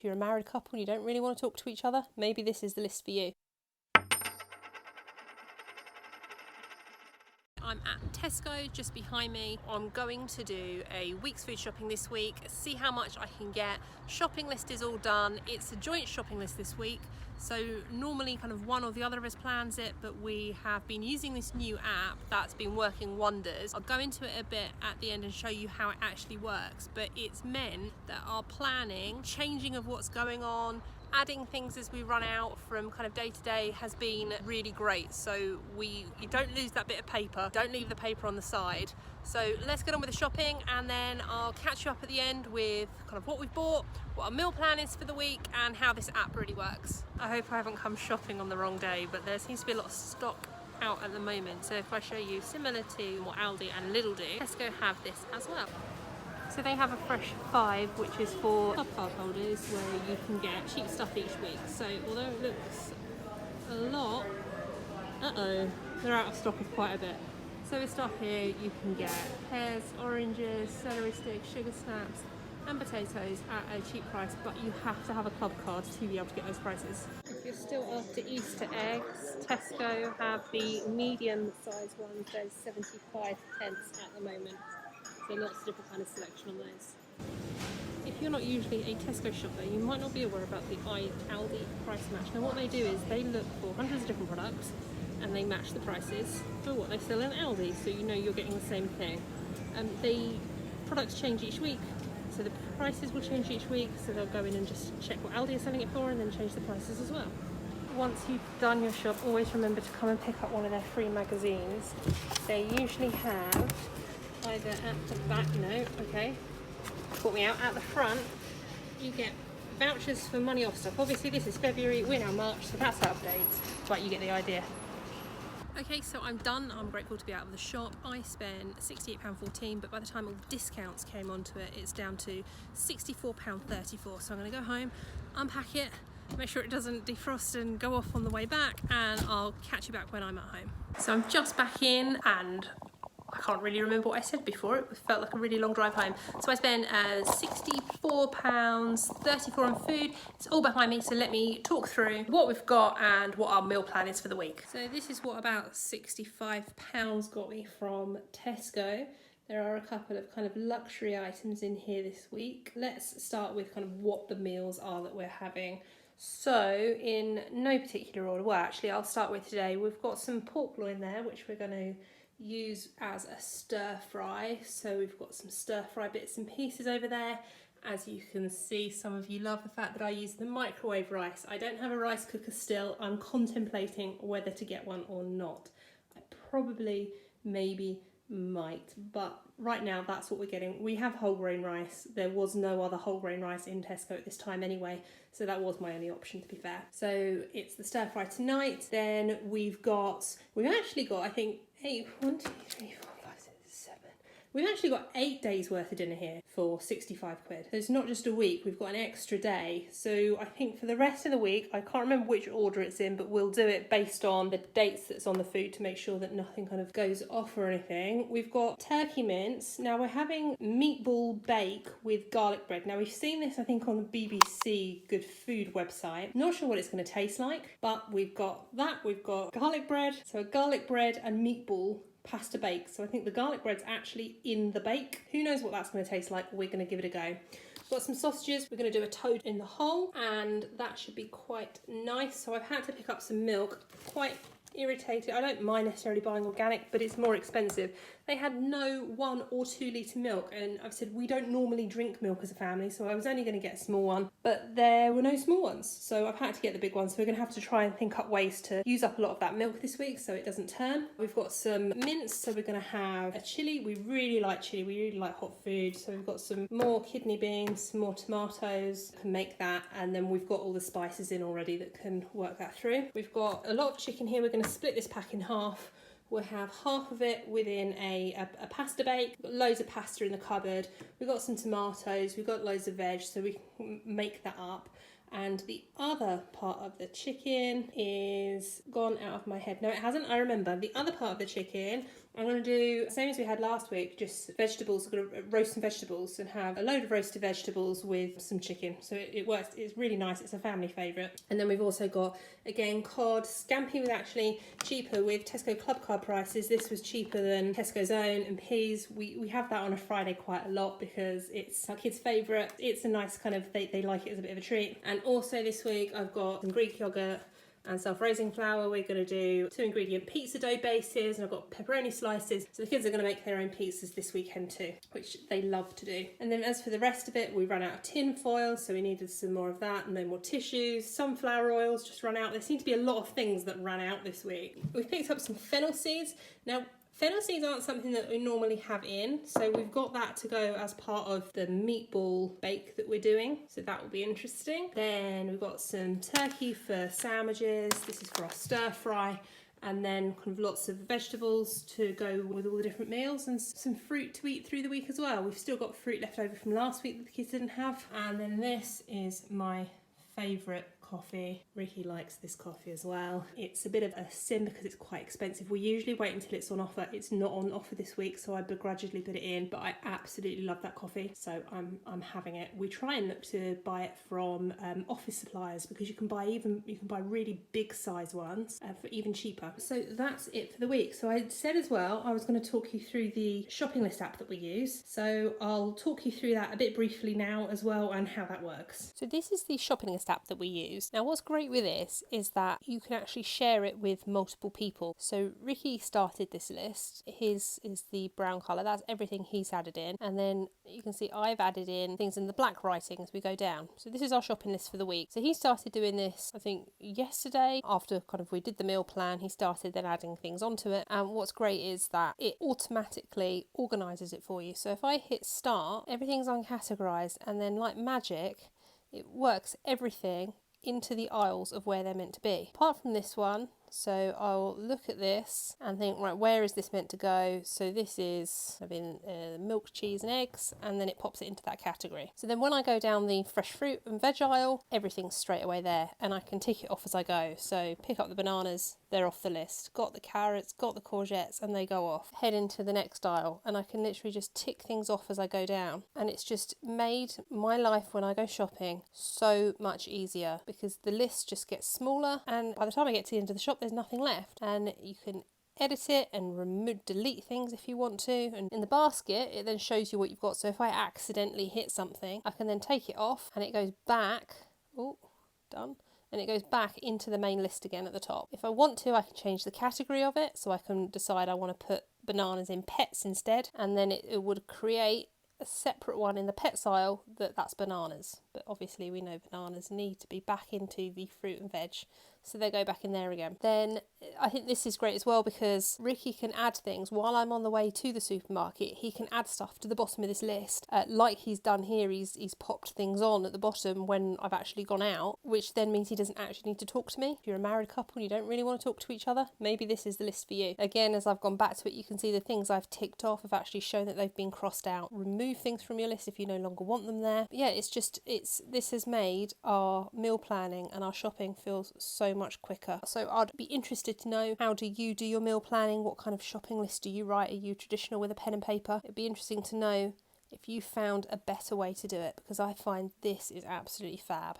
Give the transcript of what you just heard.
If you're a married couple and you don't really want to talk to each other, maybe this is the list for you. I'm at Tesco, just behind me. I'm going to do a week's food shopping this week, see how much I can get. Shopping list is all done. It's a joint shopping list this week, so normally kind of one or the other of us plans it, but we have been using this new app that's been working wonders. I'll go into it a bit at the end and show you how it actually works, but it's meant that our planning, changing of what's going on, adding things as we run out from kind of day to day has been really great. So you don't lose that bit of paper, don't leave the paper on the side. So let's get on with the shopping, and then I'll catch you up at the end with kind of what we've bought, what our meal plan is for the week, and how this app really works. I hope I haven't come shopping on the wrong day, but there seems to be a lot of stock out at the moment. So if I show you, similar to what Aldi and Lidl do, Tesco have this as well. So they have a fresh 5, which is for club card holders, where you can get cheap stuff each week. So although it looks a lot, they're out of stock of quite a bit. So with stuff here, you can get pears, oranges, celery sticks, sugar snaps and potatoes at a cheap price, but you have to have a club card to be able to get those prices. If you're still after Easter eggs, Tesco have the medium size ones. There's 75 pence at the moment. So lots of different kind of selection on those. If you're not usually a Tesco shopper, you might not be aware about the Aldi price match. Now what they do is they look for hundreds of different products and they match the prices for what they sell in Aldi, so you know you're getting the same thing. The products change each week, so the prices will change each week, so they'll go in and just check what Aldi is selling it for and then change the prices as well. Once you've done your shop, always remember to come and pick up one of their free magazines. They usually have either at the back, caught me out, at the front you get vouchers for money off stuff. Obviously this is February, we're now March, so that's out of date, but you get the idea. Okay, so I'm done. I'm grateful to be out of the shop. I spent £68.14, but by the time all the discounts came onto it, it's down to £64.34. So I'm going to go home, unpack it, make sure it doesn't defrost and go off on the way back, and I'll catch you back when I'm at home. So I'm just back in, and I can't really remember what I said before. It felt like a really long drive home. So I spent £64.34 on food. It's all behind me, so let me talk through what we've got and what our meal plan is for the week. So this is what about £65 got me from Tesco. There are a couple of kind of luxury items in here this week. Let's start with kind of what the meals are that we're having. So in no particular order, well actually I'll start with today. We've got some pork loin there, which we're going to use as a stir fry. So we've got some stir fry bits and pieces over there. As you can see, some of you love the fact that I use the microwave rice. I don't have a rice cooker still. I'm contemplating whether to get one or not. I probably maybe might, but right now that's what we're getting. We have whole grain rice. There was no other whole grain rice in Tesco at this time anyway, so that was my only option, to be fair. So it's the stir fry tonight. Then we've actually got I think 8, 1, 2, 3, 4, 5, 6, 7. We've actually got 8 days worth of dinner here for 65 quid. So it's not just a week, we've got an extra day. So I think for the rest of the week, I can't remember which order it's in, but we'll do it based on the dates that's on the food to make sure that nothing kind of goes off or anything. We've got turkey mince. Now we're having meatball bake with garlic bread. Now we've seen this, I think, on the BBC Good Food website. Not sure what it's going to taste like, but we've got that. We've got garlic bread. So a garlic bread and meatball pasta bake. So I think the garlic bread's actually in the bake. Who knows what that's going to taste like? We're going to give it a go. Got some sausages. We're going to do a toad in the hole, and that should be quite nice. So I've had to pick up some milk. Quite irritated. I don't mind necessarily buying organic, but it's more expensive. They had no 1 or 2 litre milk, and I've said we don't normally drink milk as a family, so I was only going to get a small one, but there were no small ones, so I've had to get the big one. So we're going to have to try and think up ways to use up a lot of that milk this week so it doesn't turn. We've got some mince, so we're going to have a chilli. We really like chilli, we really like hot food, so we've got some more kidney beans, some more tomatoes, can make that, and then we've got all the spices in already that can work that through. We've got a lot of chicken here. We're going to split this pack in half. We'll have half of it within a pasta bake. We've got loads of pasta in the cupboard. We've got some tomatoes. We've got loads of veg, so we can make that up. And the other part of the chicken is gone out of my head. No, it hasn't. I remember. The other part of the chicken, I'm going to do the same as we had last week, just vegetables. I'm going to roast some vegetables and have a load of roasted vegetables with some chicken. So it works. It's really nice. It's a family favourite. And then we've also got, again, cod. Scampi was actually cheaper with Tesco Club Card prices. This was cheaper than Tesco's own. And peas, we have that on a Friday quite a lot because it's our kids' favourite. It's a nice kind of, they like it as a bit of a treat. And also this week I've got some Greek yogurt and self-raising flour. We're going to do 2 ingredient pizza dough bases, and I've got pepperoni slices, so the kids are going to make their own pizzas this weekend too, which they love to do. And then as for the rest of it, we ran out of tin foil, so we needed some more of that, and no more tissues. Sunflower oils just run out. There seem to be a lot of things that ran out this week. We've picked up some fennel seeds. Now, fennel seeds aren't something that we normally have in, so we've got that to go as part of the meatball bake that we're doing, so that will be interesting. Then we've got some turkey for sandwiches. This is for our stir fry, and then kind of lots of vegetables to go with all the different meals, and some fruit to eat through the week as well. We've still got fruit left over from last week that the kids didn't have. And then this is my favourite coffee. Ricky likes this coffee as well. It's a bit of a sin because it's quite expensive. We usually wait until it's on offer. It's not on offer this week, so I begrudgingly put it in, but I absolutely love that coffee, so I'm having it. We try and look to buy it from office suppliers because you can buy really big size ones for even cheaper. So that's it for the week. So I said as well I was going to talk you through the shopping list app that we use, so I'll talk you through that a bit briefly now as well and how that works. So this is the shopping list app that we use. Now what's great with this is that you can actually share it with multiple people. So Ricky started this list. His is the brown colour. That's everything he's added in. And then you can see I've added in things in the black writing as we go down. So this is our shopping list for the week. So he started doing this, I think, yesterday. After kind of we did the meal plan, he started then adding things onto it. And what's great is that it automatically organises it for you. So if I hit start, everything's uncategorised, and then like magic, it works everything into the aisles of where they're meant to be. Apart from this one, so I'll look at this and think, right, where is this meant to go? So this is milk, cheese and eggs, and then it pops it into that category. So then when I go down the fresh fruit and veg aisle, everything's straight away there, and I can tick it off as I go. So pick up the bananas, they're off the list. Got the carrots, got the courgettes, and they go off. Head into the next aisle, and I can literally just tick things off as I go down. And it's just made my life when I go shopping so much easier because the list just gets smaller, and by the time I get to the end of the shop, there's nothing left, and you can edit it and delete things if you want to. And in the basket, it then shows you what you've got. So if I accidentally hit something, I can then take it off, and it goes back. Oh, done. And it goes back into the main list again at the top. If I want to, I can change the category of it, so I can decide I want to put bananas in pets instead, and then it would create a separate one in the pets aisle that's bananas. But obviously we know bananas need to be back into the fruit and veg, so they go back in there again. Then I think this is great as well because Ricky can add things while I'm on the way to the supermarket. He can add stuff to the bottom of this list, like he's done here. He's popped things on at the bottom when I've actually gone out, which then means he doesn't actually need to talk to me. If you're a married couple and you don't really want to talk to each other, maybe this is the list for you. Again, as I've gone back to it, you can see the things I've ticked off have actually shown that they've been crossed out. Remove things from your list if you no longer want them there. But yeah, this has made our meal planning and our shopping feel so much quicker. So I'd be interested to know, how do you do your meal planning? What kind of shopping list do you write? Are you traditional with a pen and paper? It'd be interesting to know if you found a better way to do it, because I find this is absolutely fab.